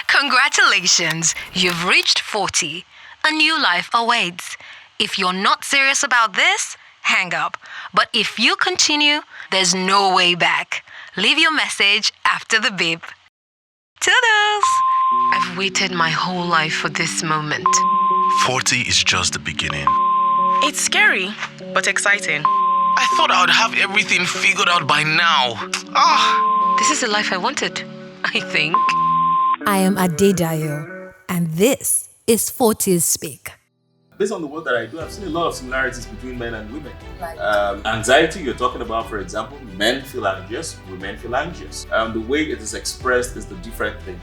Congratulations, you've reached 40. A new life awaits. If you're not serious about this, hang up. But if you continue, there's no way back. Leave your message after the beep. Toodles! I've waited my whole life for this moment. 40 is just the beginning. It's scary, but exciting. I thought I would have everything figured out by now. This is the life I wanted, I think. I am Adedayo, and this is 40s Speak. Based on the work that I do, I've seen a lot of similarities between men and women. Anxiety, you're talking about, for example, men feel anxious, women feel anxious. The way it is expressed is the different thing.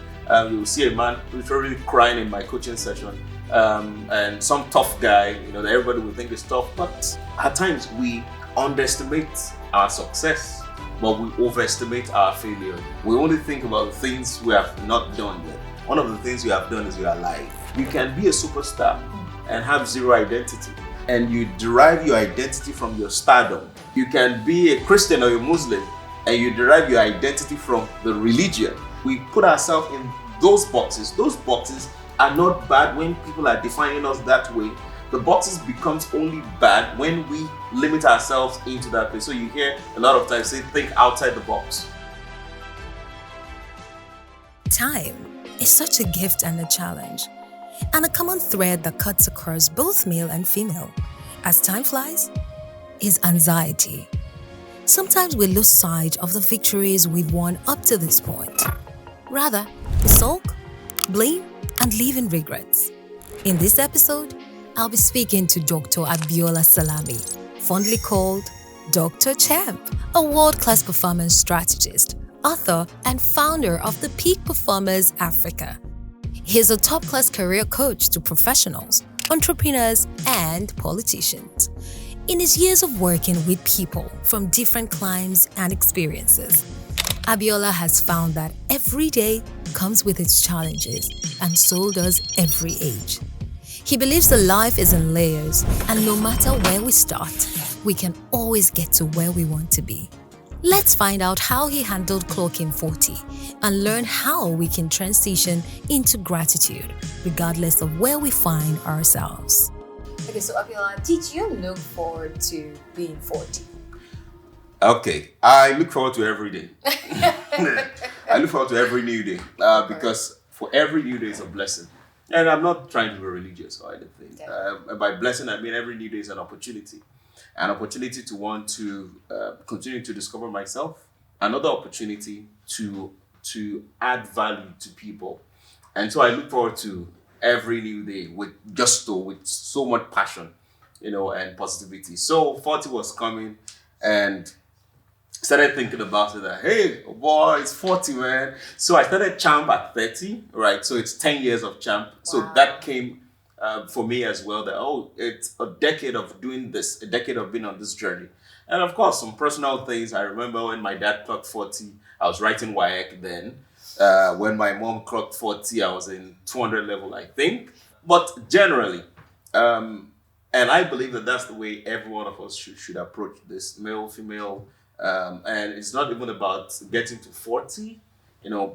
You'll see a man literally crying in my coaching session, and some tough guy, that everybody will think is tough, but at times we underestimate our success, but we overestimate our failure. We only think about the things we have not done yet. One of the things we have done is we are alive. You can be a superstar and have zero identity, and you derive your identity from your stardom. You can be a Christian or a Muslim and you derive your identity from the religion. We put ourselves in those boxes. Those boxes are not bad when people are defining us that way. The boxes becomes only bad when we limit ourselves into that place. So you hear a lot of times say, think outside the box. Time is such a gift and a challenge, and a common thread that cuts across both male and female as time flies is anxiety. Sometimes we lose sight of the victories we've won up to this point. Rather, we sulk, blame, and live in regrets. In this episode, I'll be speaking to Dr. Abiola Salami, fondly called Dr. Champ, a world-class performance strategist, author, and founder of the Peak Performers Africa. He's a top-class career coach to professionals, entrepreneurs, and politicians. In his years of working with people from different climes and experiences, Abiola has found that every day comes with its challenges, and so does every age. He believes that life is in layers, and no matter where we start, we can always get to where we want to be. Let's find out how he handled clocking 40 and learn how we can transition into gratitude, regardless of where we find ourselves. Okay, so Abiola, did you look forward to being 40? Okay, I look forward to every day. I look forward to every new day because for every new day is a blessing. And I'm not trying to be religious or anything. Okay. By blessing, I mean every new day is an opportunity. An opportunity to want to continue to discover myself. Another opportunity to add value to people. And so I look forward to every new day with so much passion, and positivity. So 40 was coming and started thinking about it that, hey, boy, it's 40, man. So I started Champ at 30, right? So it's 10 years of Champ. So that came for me as well, that, it's a decade of doing this, a decade of being on this journey. And of course, some personal things. I remember when my dad clocked 40, I was writing WAEC then. When my mom clocked 40, I was in 200 level, I think. But generally, and I believe that that's the way every one of us should approach this, male, female. And it's not even about getting to 40,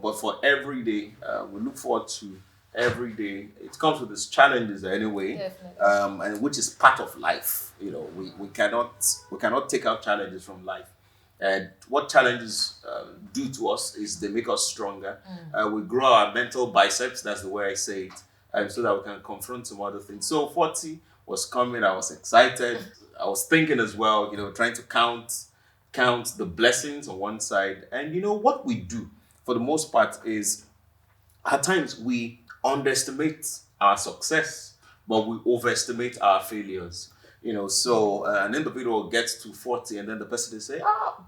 but for every day, we look forward to every day. It comes with its challenges anyway, and which is part of life. We cannot take out challenges from life. And what challenges do to us is they make us stronger. We grow our mental biceps, that's the way I say it, so that we can confront some other things. So 40 was coming, I was excited. I was thinking as well, trying to count the blessings on one side. And what we do for the most part is at times we underestimate our success, but we overestimate our failures. So an individual gets to 40 and then the person will say,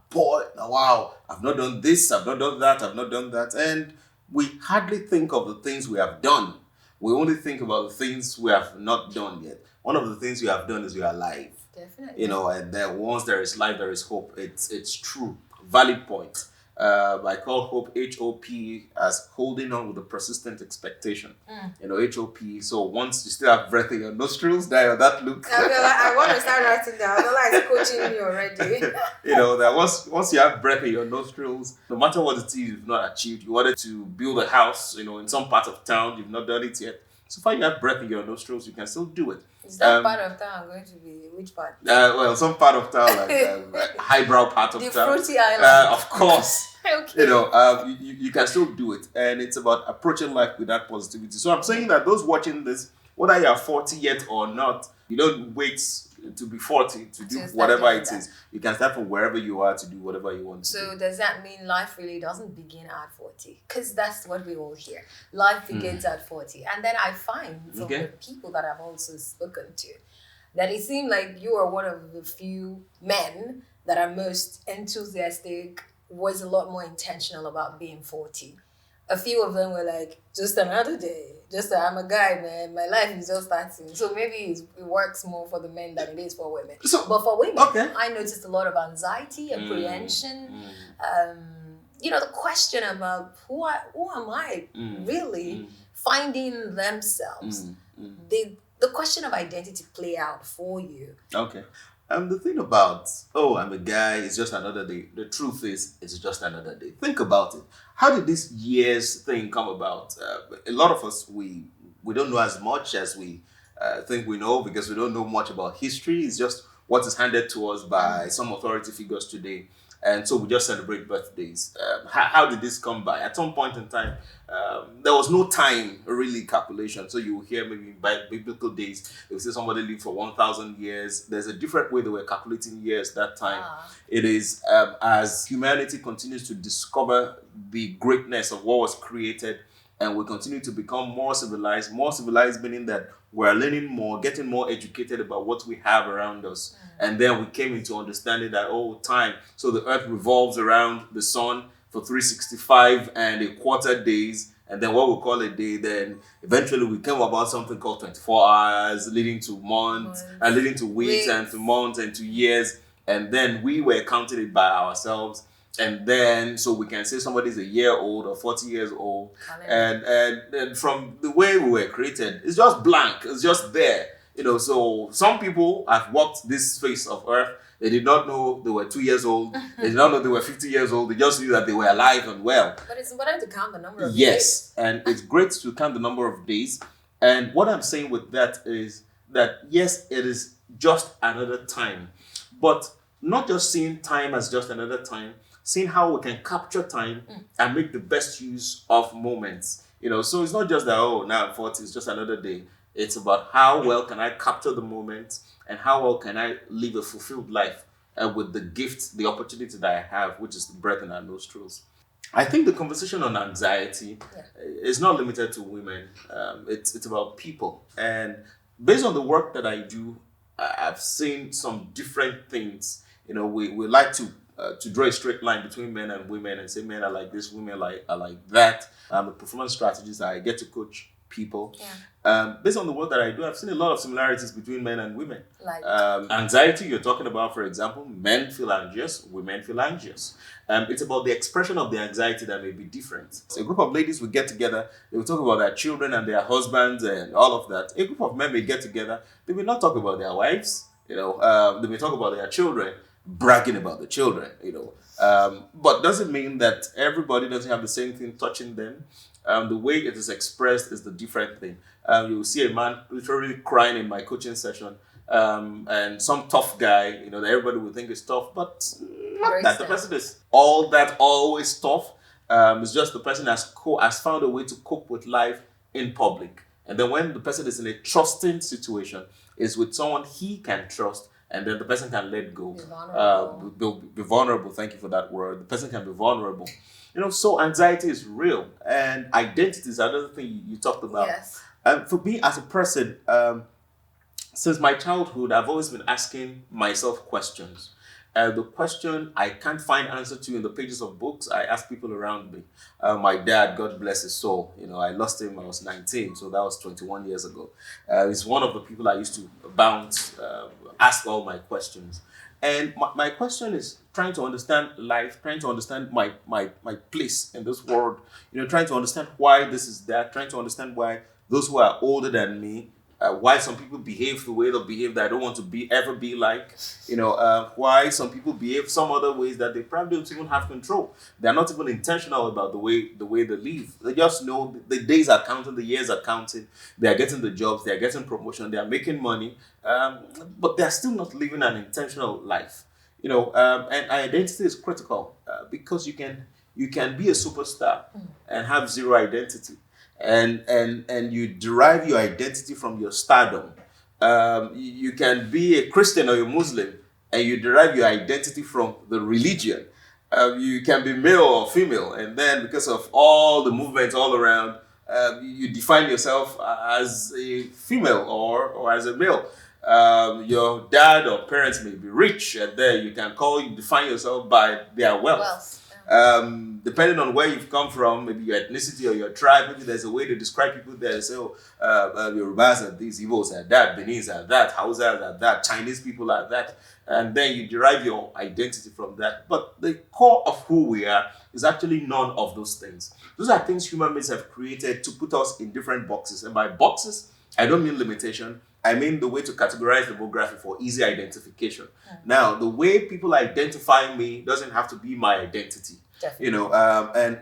boy, wow, I've not done this, I've not done that, I've not done that. And we hardly think of the things we have done. We only think about the things we have not done yet. One of the things we have done is we are alive. Definitely. And then once there is life, there is hope. It's true. Valid point. I call hope HOP as holding on with a persistent expectation. You know, HOP. So once you still have breath in your nostrils, that look. I want to start writing down. Abiola is coaching me already. You know, that once you have breath in your nostrils, no matter what it is you've not achieved, you wanted to build a house, you know, in some part of town, you've not done it yet. So far you have breath in your nostrils, you can still do it. Is that part of town going to be which part? Well, some part of town, like highbrow part of The town. fruity island. Of course. Okay. You know, you can still do it, and it's about approaching life with that positivity. So I'm saying that those watching this, whether you are 40 yet or not, you don't wait to be 40 to do whatever it is. You can start from wherever you are to do whatever you want to do. So does that mean life really doesn't begin at 40? Because that's what we all hear. Life begins at 40. And then I find from the people that I've also spoken to that it seemed like you are one of the few men that are most enthusiastic, was a lot more intentional about being 40. A few of them were like, just another day. I'm a guy, man. My life is just starting. So maybe it works more for the men than it is for women. But for women, I noticed a lot of anxiety, apprehension. You know, the question about who am I really, finding themselves. The question of identity play out for you. Okay. The thing about, I'm a guy, it's just another day. The truth is, it's just another day. Think about it. How did this year's thing come about? A lot of us, we don't know as much as we think we know because we don't know much about history. It's just what is handed to us by some authority figures today. And so we just celebrate birthdays. How did this come by? At some point in time, there was no time really calculation. So you hear maybe by biblical days, they say somebody lived for 1,000 years. There's a different way they were calculating years that time. It is as humanity continues to discover the greatness of what was created, and we continue to become more civilized meaning that we're learning more, getting more educated about what we have around us. And then we came into understanding that, time. So the earth revolves around the sun for 365 and a quarter days. And then what we call a day, then eventually we came about something called 24 hours, leading to months, and leading to weeks, and to months, and to years. And then we were counting it by ourselves. And then, so we can say somebody's a year old or 40 years old. And from the way we were created, it's just blank. It's just there. You know, so some people have walked this face of earth. They did not know they were 2 years old. They did not know they were 50 years old. They just knew that they were alive and well. But it's important to count the number of days. Yes, and it's great to count the number of days. And what I'm saying with that is that, yes, it is just another time. But not just seeing time as just another time, seeing how we can capture time and make the best use of moments. You know, so it's not just that, now I'm 40, it's just another day. It's about how well can I capture the moment and how well can I live a fulfilled life with the gift, the opportunity that I have, which is the breath in our nostrils. I think the conversation on anxiety is not limited to women. It's about people. And based on the work that I do, I've seen some different things. You know, we like to draw a straight line between men and women and say men are like this, women are like that. The performance strategies that I get to coach people. Based on the work that I do, I've seen a lot of similarities between men and women. Like anxiety you're talking about, for example, men feel anxious, women feel anxious. It's about the expression of the anxiety that may be different. So a group of ladies will get together, they will talk about their children and their husbands and all of that. A group of men may get together, they will not talk about their wives, they may talk about their children, bragging about the children, but doesn't mean that everybody doesn't have the same thing touching them. The way it is expressed is the different thing. You will see a man literally crying in my coaching session, and some tough guy, that everybody will think is tough, but not that the person is all that always tough. It's just the person has found a way to cope with life in public. And then when the person is in a trusting situation, is with someone he can trust, and then the person can let go. Be vulnerable. Be vulnerable. Thank you for that word. The person can be vulnerable. So anxiety is real, and identity is another thing you talked about. Yes. For me as a person, since my childhood, I've always been asking myself questions. The question I can't find answer to in the pages of books, I ask people around me. My dad, God bless his soul, I lost him when I was 19, so that was 21 years ago. He's one of the people I used to bounce, ask all my questions. And my question is trying to understand life, trying to understand my place in this world, trying to understand why this is that, trying to understand why those who are older than me, why some people behave the way they behave that I don't want to ever be like, why some people behave some other ways that they probably don't even have control. They're not even intentional about the way they live. They just know the days are counting, the years are counting. They are getting the jobs, they are getting promotion, they are making money, but they're still not living an intentional life. And identity is critical because you can be a superstar and have zero identity. And you derive your identity from your stardom. You can be a Christian or a Muslim and you derive your identity from the religion. You can be male or female, and then because of all the movements all around, you define yourself as a female or as a male. Your dad or parents may be rich, and then you can define yourself by their wealth. Depending on where you've come from, maybe your ethnicity or your tribe, maybe there's a way to describe people there. Say, Yorubas are these, Igbos are that, Benis are that, Hausas are that, Chinese people are that. And then you derive your identity from that. But the core of who we are is actually none of those things. Those are things human beings have created to put us in different boxes. And by boxes, I don't mean limitation. I mean the way to categorize demography for easy identification. Now, the way people identify me doesn't have to be my identity. Definitely.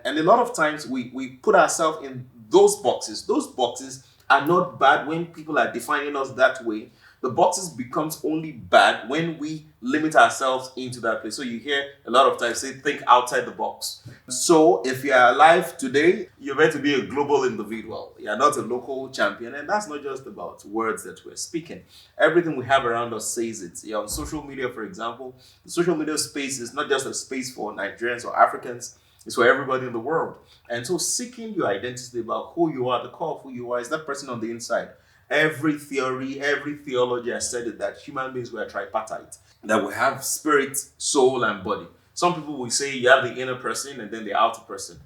And a lot of times we put ourselves in those boxes. Those boxes are not bad when people are defining us that way. The boxes becomes only bad when we limit ourselves into that place. So you hear a lot of times say, think outside the box. So if you're alive today, you're meant to be a global individual. You're not a local champion. And that's not just about words that we're speaking. Everything we have around us says it. You're on social media, for example. The social media space is not just a space for Nigerians or Africans. It's for everybody in the world. And so seeking your identity about who you are, the core of who you are, is that person on the inside. Every theory, every theology has said it, that human beings were tripartite, that we have spirit, soul, and body. Some people will say you have the inner person and then the outer person.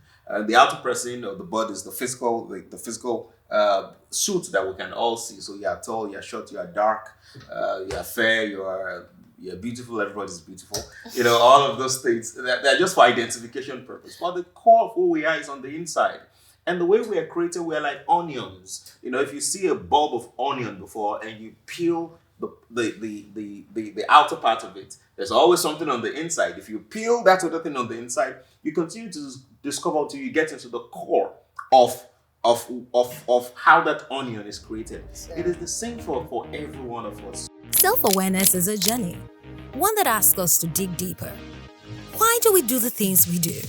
The outer person or the body is the physical, suit that we can all see. So you are tall, you are short, you are dark, you are fair, you're beautiful, everybody's beautiful. All of those things, they're just for identification purpose. But the core of who we are is on the inside. And the way we are created, we are like onions. If you see a bulb of onion before and you peel the outer part of it, there's always something on the inside. If you peel that other thing on the inside, you continue to discover until you get into the core of how that onion is created. It is the same for every one of us. Self-awareness is a journey, one that asks us to dig deeper. Why do we do the things we do?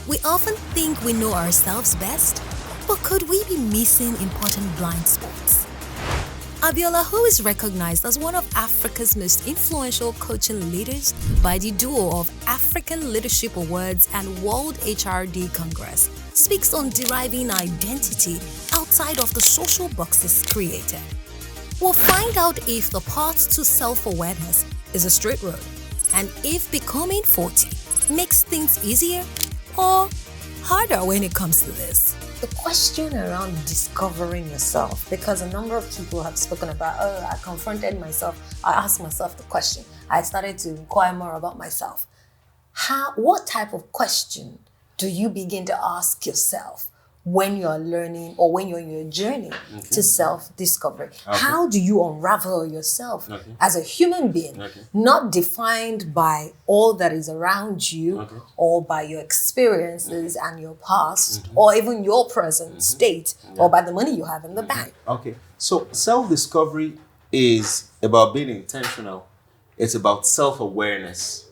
We often think we know ourselves best, but could we be missing important blind spots? Abiola, who is recognized as one of Africa's most influential coaching leaders by the duo of African Leadership Awards and World HRD Congress, speaks on deriving identity outside of the social boxes created. We'll find out if the path to self-awareness is a straight road, and if becoming 40 makes things easier or harder when it comes to this. The question around discovering yourself, because a number of people have spoken about, I confronted myself, I asked myself the question, I started to inquire more about myself. What type of question do you begin to ask yourself when you're learning or when you're in your journey to self-discovery? How do you unravel yourself as a human being, not defined by all that is around you or by your experiences and your past or even your present state or by the money you have in the bank? Okay, so self-discovery is about being intentional. It's about self-awareness.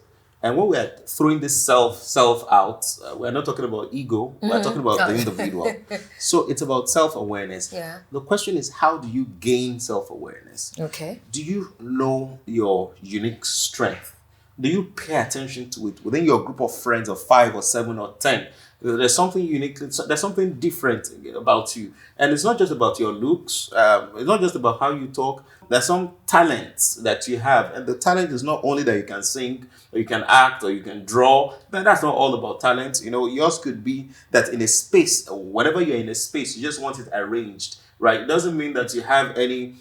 And when we're throwing this self out, we're not talking about ego, we're talking about the individual. So it's about self-awareness. Yeah. The question is, how do you gain self-awareness? Okay. Do you know your unique strength? Do you pay attention to it within your group of friends of 5 or 7 or 10? There's something unique, there's something different about you. And it's not just about your looks, it's not just about how you talk. There's some talents that you have. And the talent is not only that you can sing, or you can act, or you can draw. But that's not all about talent. Yours could be that in a space, or whenever you're in a space, you just want it arranged, right? It doesn't mean that you have any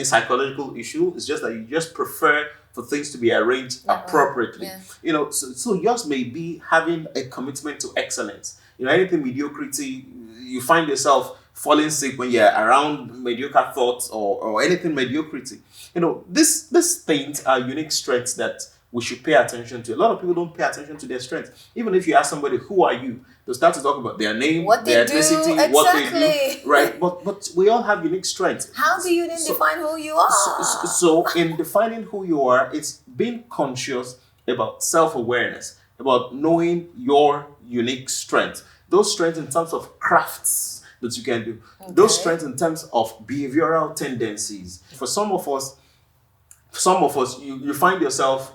psychological issue. It's just that you just prefer for things to be arranged appropriately. Yeah. You know, so yours may be having a commitment to excellence. You know, anything mediocrity, you find yourself falling sick when you're around mediocre thoughts or anything mediocrity. You know, these things are unique strengths that we should pay attention to. A lot of people don't pay attention to their strengths. Even if you ask somebody, who are you? They'll start to talk about their name, What they their do, ethnicity, what they exactly. do. Right? But we all have unique strengths. How do you then define who you are? So in defining who you are, it's being conscious about self-awareness, about knowing your unique strengths. Those strengths in terms of crafts that you can do. Those strengths in terms of behavioral tendencies. For some of us, you find yourself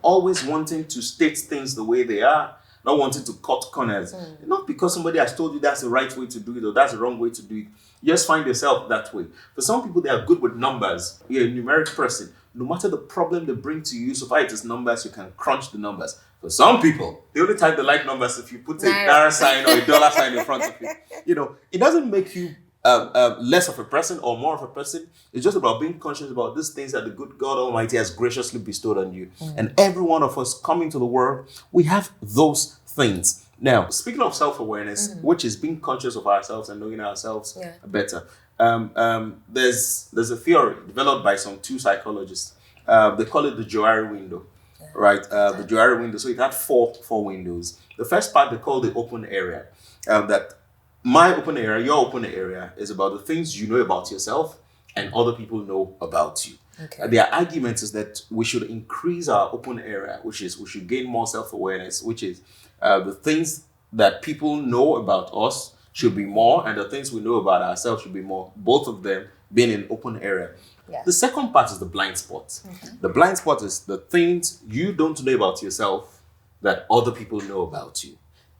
always wanting to state things the way they are, not wanting to cut corners. Not because somebody has told you that's the right way to do it or that's the wrong way to do it. You just find yourself that way. For some people, they are good with numbers. You're a numeric person. No matter the problem they bring to you, so far it is numbers, you can crunch the numbers. For some people, the only time they like numbers if you put a dollar sign or a dollar sign in front of it. You know, it doesn't make you less of a person or more of a person. It's just about being conscious about these things that the good God Almighty has graciously bestowed on you. And every one of us coming to the world, we have those things. Now, speaking of self-awareness, which is being conscious of ourselves and knowing ourselves better, there's a theory developed by some two psychologists. They call it the Johari window, right? The Johari window. So it had four windows. The first part they call the open area. That my open area, your open area, is about the things you know about yourself and other people know about you. Their argument is that we should increase our open area, which is we should gain more self-awareness, which is the things that people know about us should be more, and the things we know about ourselves should be more. Both of them being in open area. The second part is the blind spot. The blind spot is the things you don't know about yourself that other people know about you.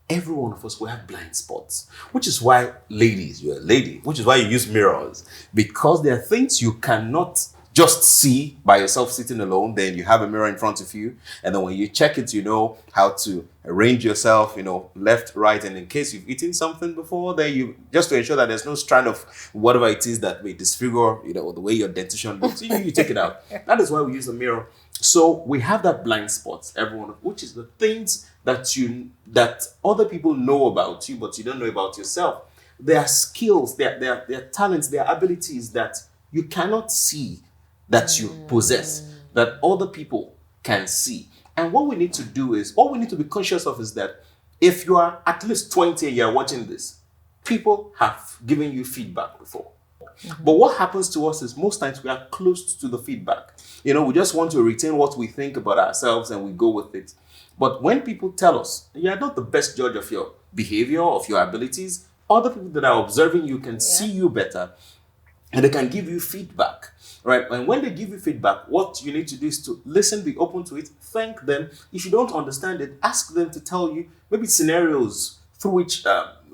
Every one of us will have blind spots, which is why, ladies, you're a lady, which is why you use mirrors, because there are things you cannot just see by yourself sitting alone. Then you have a mirror in front of you, and then when you check it, you know how to arrange yourself, you know, left, right, and in case you've eaten something before, then you just to ensure that there's no strand of whatever it is that may disfigure, you know, the way your dentition looks, you take it out. That is why we use a mirror. So we have that blind spot, everyone, which is the things that other people know about you, but you don't know about yourself. There are skills, there are talents, there are abilities that you cannot see that you possess, that other people can see. And what we need to do is, what we need to be conscious of is that if you are at least 20 and you're watching this, people have given you feedback before. But what happens to us is most times we are closed to the feedback. You know, we just want to retain what we think about ourselves and we go with it. But when people tell us, you are not the best judge of your behavior, of your abilities, other people that are observing you can see you better and they can give you feedback, right? And when they give you feedback, what you need to do is to listen, be open to it, thank them. If you don't understand it, ask them to tell you maybe scenarios through which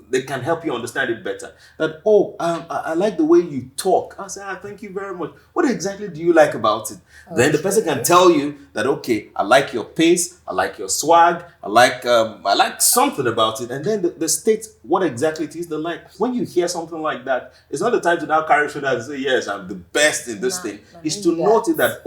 they can help you understand it better. That, I like the way you talk. I say, thank you very much. What exactly do you like about it? Then the person can tell you that, okay, I like your pace, I like your swag, I like something about it. And then they state what exactly it is they like. When you hear something like that, it's not the time to now carry shoulders and say, yes, I'm the best in this thing. It's to notice that,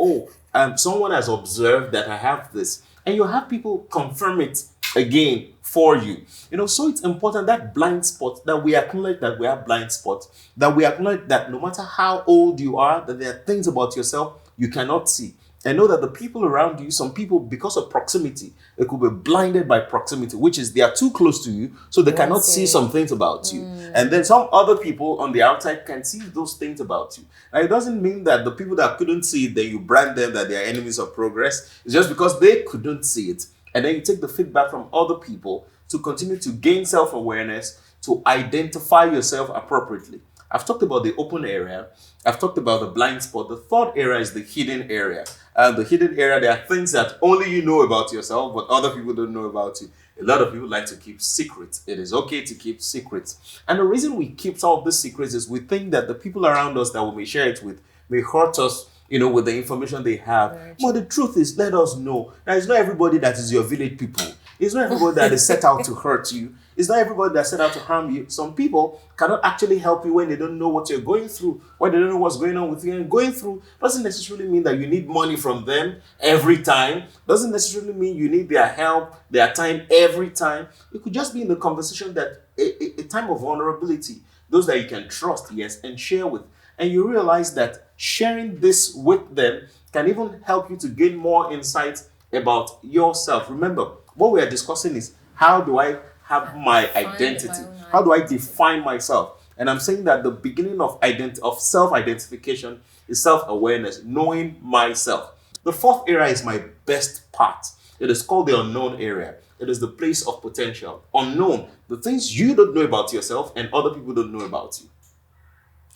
someone has observed that I have this. And you have people confirm it again for you. You know, so it's important that blind spot, that we acknowledge that we have blind spots, that we acknowledge that no matter how old you are, that there are things about yourself you cannot see. And know that the people around you, some people, because of proximity, they could be blinded by proximity, which is they are too close to you, so they cannot see some things about you. And then some other people on the outside can see those things about you. Now, it doesn't mean that the people that couldn't see it, then you brand them that they are enemies of progress. It's just because they couldn't see it. And then you take the feedback from other people to continue to gain self-awareness, to identify yourself appropriately. I've talked about the open area. I've talked about the blind spot. The third area is the hidden area. The hidden area, there are things that only you know about yourself, but other people don't know about you. A lot of people like to keep secrets. It is okay to keep secrets. And the reason we keep some of these secrets is we think that the people around us that we may share it with may hurt us, you know, with the information they have. But the truth is, let us know that it's not everybody that is your village people. It's not everybody that is set out to hurt you. It's not everybody that set out to harm you. Some people cannot actually help you when they don't know what you're going through, when they don't know what's going on with you. And going through doesn't necessarily mean that you need money from them every time. Doesn't necessarily mean you need their help, their time every time. It could just be in the conversation that a time of vulnerability, those that you can trust, yes, and share with. And you realize that sharing this with them can even help you to gain more insight about yourself. Remember, what we are discussing is, how do I have my identity? How do I define myself? And I'm saying that the beginning of self-identification is self-awareness, knowing myself. The fourth area is my best part. It is called the unknown area. It is the place of potential. Unknown, the things you don't know about yourself and other people don't know about you.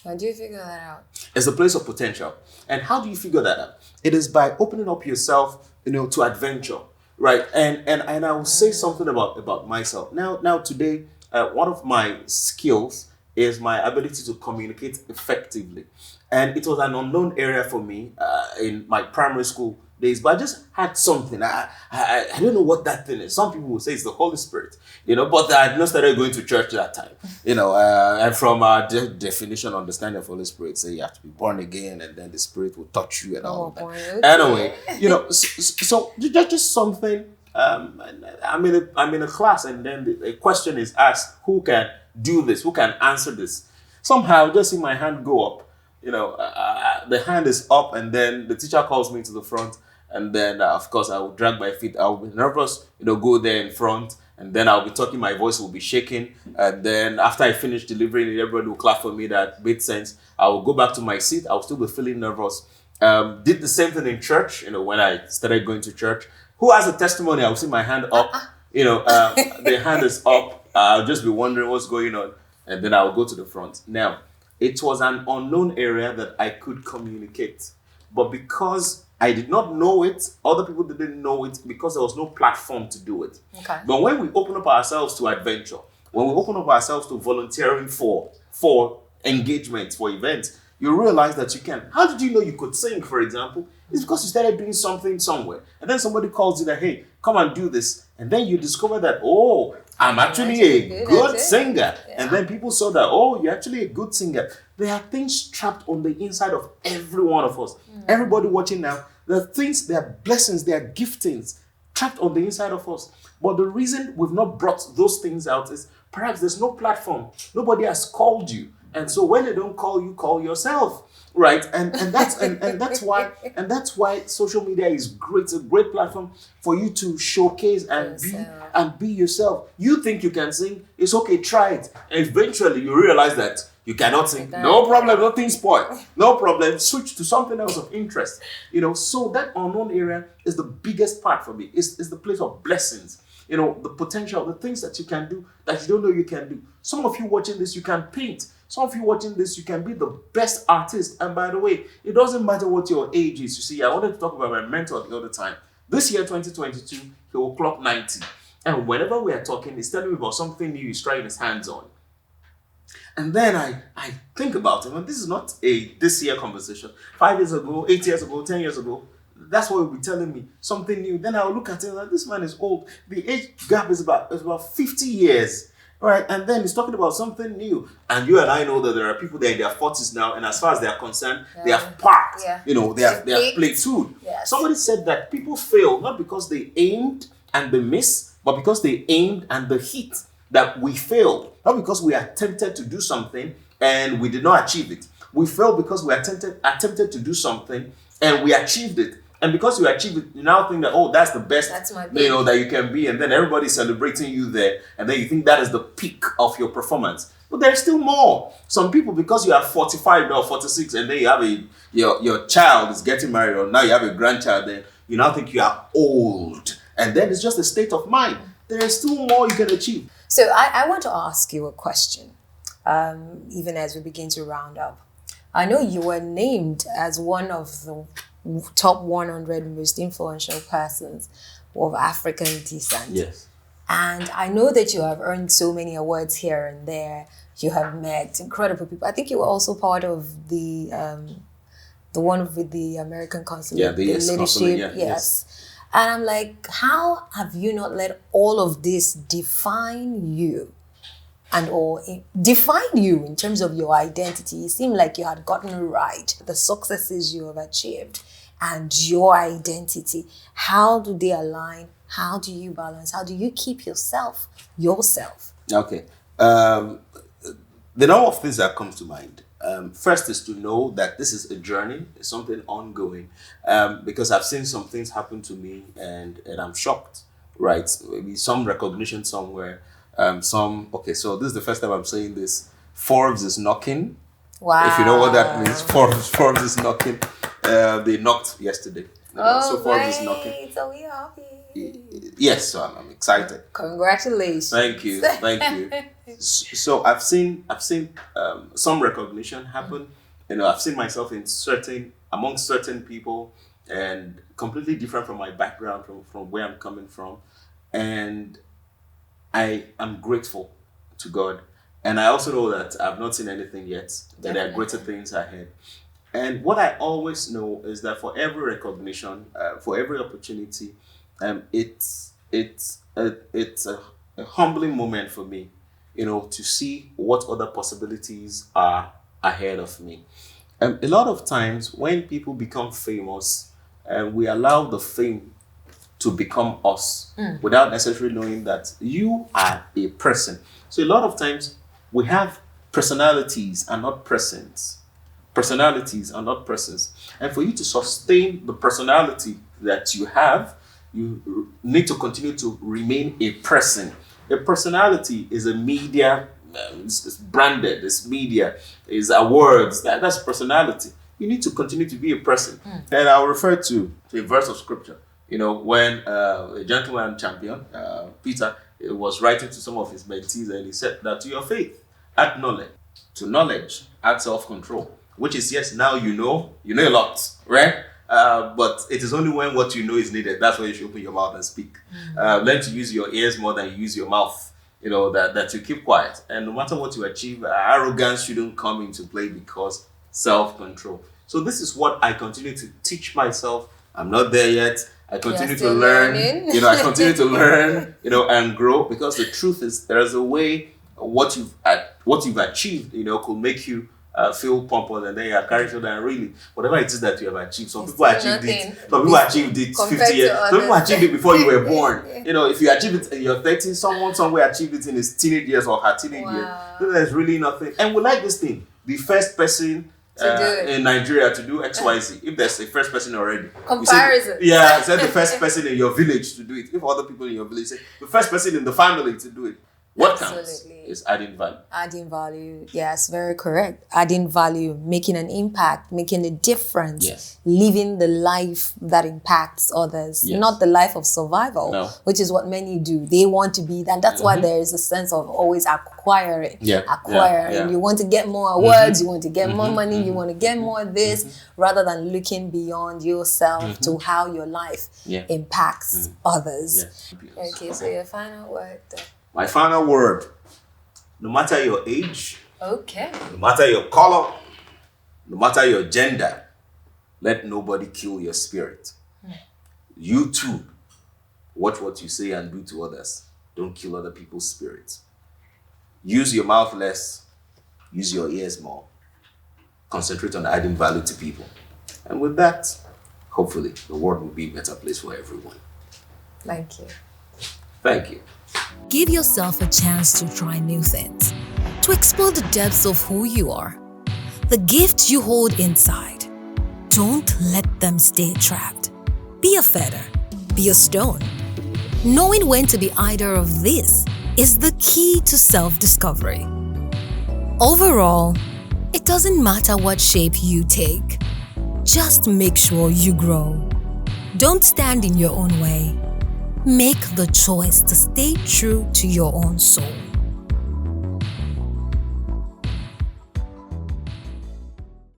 How do you figure that out? It's a place of potential. And how do you figure that out? It is by opening up yourself, to adventure, right? And I will say something about myself. Now today, one of my skills is my ability to communicate effectively. And it was an unknown area for me in my primary school days, but I just had something. I don't know what that thing is. Some people will say it's the Holy Spirit, but I had not started going to church that time, and from our definition, understanding of Holy Spirit, say you have to be born again, and then the Spirit will touch you and all that. Okay. Anyway, so just something. I'm in a class, and then a question is asked: who can do this? Who can answer this? Somehow, I just see my hand go up. The hand is up, and then the teacher calls me to the front, and then of course I will drag my feet. I will be nervous, go there in front, and then I'll be talking. My voice will be shaking, and then after I finish delivering it, everybody will clap for me. That made sense. I will go back to my seat. I'll still be feeling nervous. Did the same thing in church. When I started going to church. Who has a testimony? I will see my hand up. The hand is up. I'll just be wondering what's going on, and then I'll go to the front. Now, it was an unknown area that I could communicate. But because I did not know it, other people didn't know it, because there was no platform to do it. Okay. But when we open up ourselves to adventure, when we open up ourselves to volunteering for engagement, for events, you realize that you can. How did you know you could sing, for example? It's because you started doing something somewhere. And then somebody calls you that, hey, come and do this. And then you discover that, I'm actually a good singer. Yeah. And then people saw that, you're actually a good singer. There are things trapped on the inside of every one of us. Everybody watching now, there are things, there are blessings, there are giftings trapped on the inside of us. But the reason we've not brought those things out is perhaps there's no platform. Nobody has called you. And so when they don't call you, call yourself. Right, and that's why social media is great. It's a great platform for you to showcase and be yourself. You think you can sing? It's okay, try it. And eventually you realize that you cannot sing. No problem, nothing spoiled. No problem. Switch to something else of interest. So that unknown area is the biggest part for me. It's the place of blessings. The potential, the things that you can do that you don't know you can do. Some of you watching this, you can paint. Some of you watching this, you can be the best artist. And by the way, it doesn't matter what your age is. You see, I wanted to talk about my mentor the other time. This year, 2022, he will clock 90. And whenever we are talking, he's telling me about something new he's trying his hands on. And then I think about him, and this is not a this year conversation. 5 years ago, 8 years ago, 10 years ago, that's what he'll be telling me, something new. Then I'll look at him like, this man is old. The age gap is about 50 years. Right, and then he's talking about something new. And you and I know that there are people there in their 40s now, and as far as they are concerned, they have parked. Yeah. They have plateaued. Yes. Somebody said that people fail not because they aimed and they missed, but because they aimed and they hit. That we failed, not because we attempted to do something and we did not achieve it. We failed because we attempted to do something and we achieved it. And because you achieve it, you now think that, that's the best, that you can be. And then everybody's celebrating you there. And then you think that is the peak of your performance. But there's still more. Some people, because you are 45 or 46, and then you have your child is getting married, or now you have a grandchild, then you now think you are old. And then it's just a state of mind. There is still more you can achieve. So I want to ask you a question, even as we begin to round up. I know you were named as one of the top 100 most influential persons of African descent. Yes. And I know that you have earned so many awards here and there. You have met incredible people. I think you were also part of the one with the American consulate, the leadership. Yes. And I'm like, how have you not let all of this define you? And or define you in terms of your identity. It seemed like you had gotten right. The successes you have achieved and your identity. How do they align? How do you balance? How do you keep yourself? Okay. The number of things that comes to mind. First is to know that this is a journey, it's something ongoing. Because I've seen some things happen to me and I'm shocked, right? Maybe some recognition somewhere. So this is the first time I'm saying this. Forbes is knocking. Wow. If you know what that means, Forbes is knocking. They knocked yesterday. So Forbes is knocking. So we are happy. Yes, so I'm excited. Congratulations. Thank you. So I've seen some recognition happen. I've seen myself amongst certain people, and completely different from my background, from where I'm coming from, and I am grateful to God. And I also know that I've not seen anything yet, that there are greater things ahead. And what I always know is that for every recognition, for every opportunity, it's a humbling moment for me, to see what other possibilities are ahead of me. A lot of times when people become famous, we allow the fame to become us without necessarily knowing that you are a person. So a lot of times we have personalities and not persons. Personalities are not persons. And for you to sustain the personality that you have, you need to continue to remain a person. A personality is a media, it's branded, it's media, it's awards, that's personality. You need to continue to be a person. And I'll refer to a verse of scripture. When a gentleman champion, Peter, was writing to some of his mentees, and he said that to your faith, add knowledge. To knowledge, add self-control. Which is, yes, now you know a lot, right? But it is only when what you know is needed. That's when you should open your mouth and speak. Learn to use your ears more than you use your mouth. That you keep quiet. And no matter what you achieve, arrogance shouldn't come into play, because self-control. So this is what I continue to teach myself. I'm not there yet. I continue to learn. I continue to learn, and grow, because the truth is there's a way what you've achieved, could make you feel pompous, and then you are carried on, and really whatever it is that you have achieved. Some people achieved it. Some people achieved it 50 years. Some people achieved it before you were born. If you achieve it in your 30s, someone somewhere achieved it in his teenage years or her teenage years. So there's really nothing. And we like this thing. The first person in Nigeria to do XYZ. If there's a first person already. Comparison. Say the first person in your village to do it. If other people in your village say the first person in the family to do it. What counts is adding value. Adding value, yes, very correct. Adding value, making an impact, making a difference, living the life that impacts others, not the life of survival, which is what many do. They want to be that. That's why there is a sense of always acquiring. And you want to get more awards, you want to get more money, you want to get more this, rather than looking beyond yourself to how your life impacts others. Okay, so your final word then. My final word, no matter your age, no matter your color, no matter your gender, let nobody kill your spirit. You too, watch what you say and do to others. Don't kill other people's spirits. Use your mouth less, use your ears more. Concentrate on adding value to people. And with that, hopefully, the world will be a better place for everyone. Thank you. Thank you. Give yourself a chance to try new things, to explore the depths of who you are, the gifts you hold inside. Don't let them stay trapped. Be a feather, be a stone. Knowing when to be either of these is the key to self-discovery. Overall, it doesn't matter what shape you take. Just make sure you grow. Don't stand in your own way. Make the choice to stay true to your own soul.